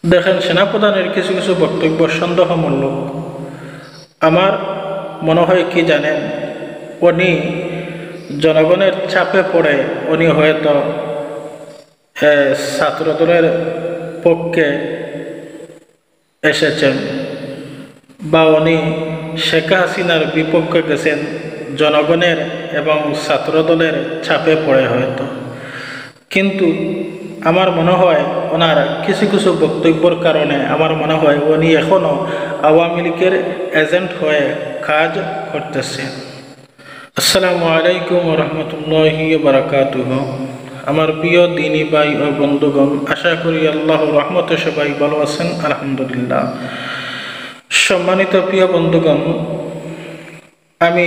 দেখেন, সেনাপ্রধানের কিছু কিছু বক্তব্য সন্দেহমূলক। আমার মনে হয় কি জানেন, উনি জনগণের চাপে পড়ে উনি হয়তো ছাত্রদলের পক্ষে এসেছেন, বা উনি শেখ হাসিনার বিপক্ষে গেছেন জনগণের এবং ছাত্রদলের চাপে পড়ে হয়তো। কিন্তু আমার মনে হয় ওনার কিছু কিছু বক্তব্যের কারণে আমার মনে হয় উনি এখনও আওয়ামী লীগের এজেন্ট হয়ে কাজ করতেছে। আসসালামু আলাইকুম রহমতুল্লাহি বারাকাতুহু। আমার প্রিয় দিনী ভাই ও বন্ধুগণ, আশা করি আল্লাহর রহমতে সবাই ভালো আছেন, আলহামদুলিল্লাহ। সম্মানিত প্রিয় বন্ধুগণ, আমি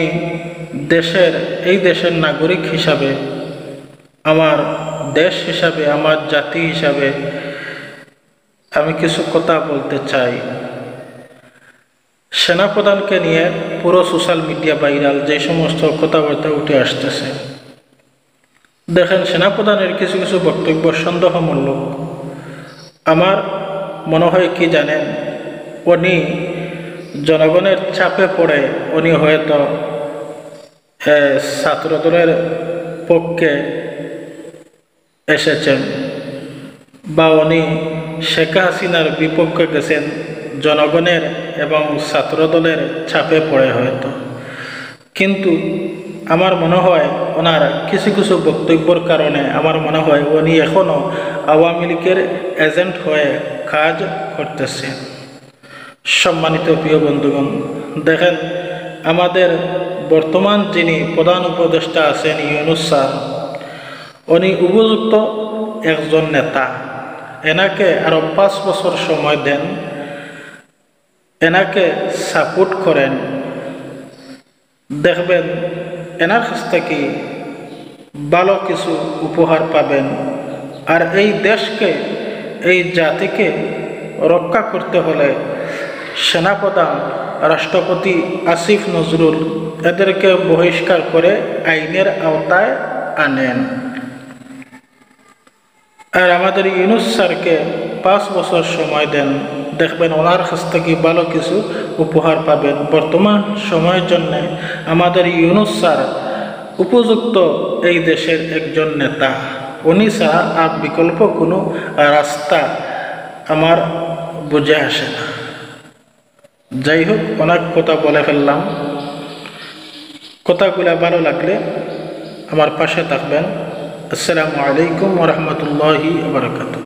এই দেশের নাগরিক হিসাবে, আমার দেশ হিসাবে, আমার জাতি হিসাবে আমি কিছু কথা বলতে চাই। সেনাপ্রধানকে নিয়ে পুরো সোশ্যাল মিডিয়া ভাইরাল যে সমস্ত কথাবার্তা উঠে আসতেছে, দেখেন, সেনাপ্রধানের কিছু কিছু বক্তব্য সন্দেহমূলক। আমার মনে হয় কি জানেন, উনি জনগণের চাপে পড়ে উনি হয়তো ছাত্রদলের পক্ষে এসেছেন, বা উনি শেখ হাসিনার বিপক্ষে গেছেন জনগণের এবং ছাত্রদলের চাপে পড়ে হয়তো। কিন্তু আমার মনে হয় ওনার কিছু কিছু বক্তব্যের কারণে আমার মনে হয় উনি এখনও আওয়ামী লীগের এজেন্ট হয়ে কাজ করতেছে। সম্মানিত প্রিয় বন্ধুগণ, দেখেন, আমাদের বর্তমান যিনি প্রধান উপদেষ্টা আছেন ইউনূস স্যার, উনি উপযুক্ত একজন নেতা। এনাকে আরও 5 বছর সময় দেন, এনাকে সাপোর্ট করেন, দেখবেন এনার কাছ থেকে ভালো কিছু উপহার পাবেন। আর এই দেশকে, এই জাতিকে রক্ষা করতে হলে সেনাপ্রধান, রাষ্ট্রপতি আসিফ নজরুল এদেরকে বহিষ্কার করে আইনের আওতায় আনেন। আর আমাদের ইউনূস স্যারকে 5 বছর সময় দেন, দেখবেন ওনার কাছ থেকে ভালো কিছু উপহার পাবেন। বর্তমান সময়ের জন্য আমাদের ইউনূস স্যার উপযুক্ত এই দেশের একজন নেতা। উনি ছাড়া আর বিকল্প কোনো রাস্তা আমার বুঝে আসে না। যাই হোক, অনেক কথা বলে ফেললাম। কথাগুলো ভালো লাগলে আমার পাশে থাকবেন। আসসালামু আলাইকুম ওয়া রাহমাতুল্লাহি ওয়া বারাকাতুহু।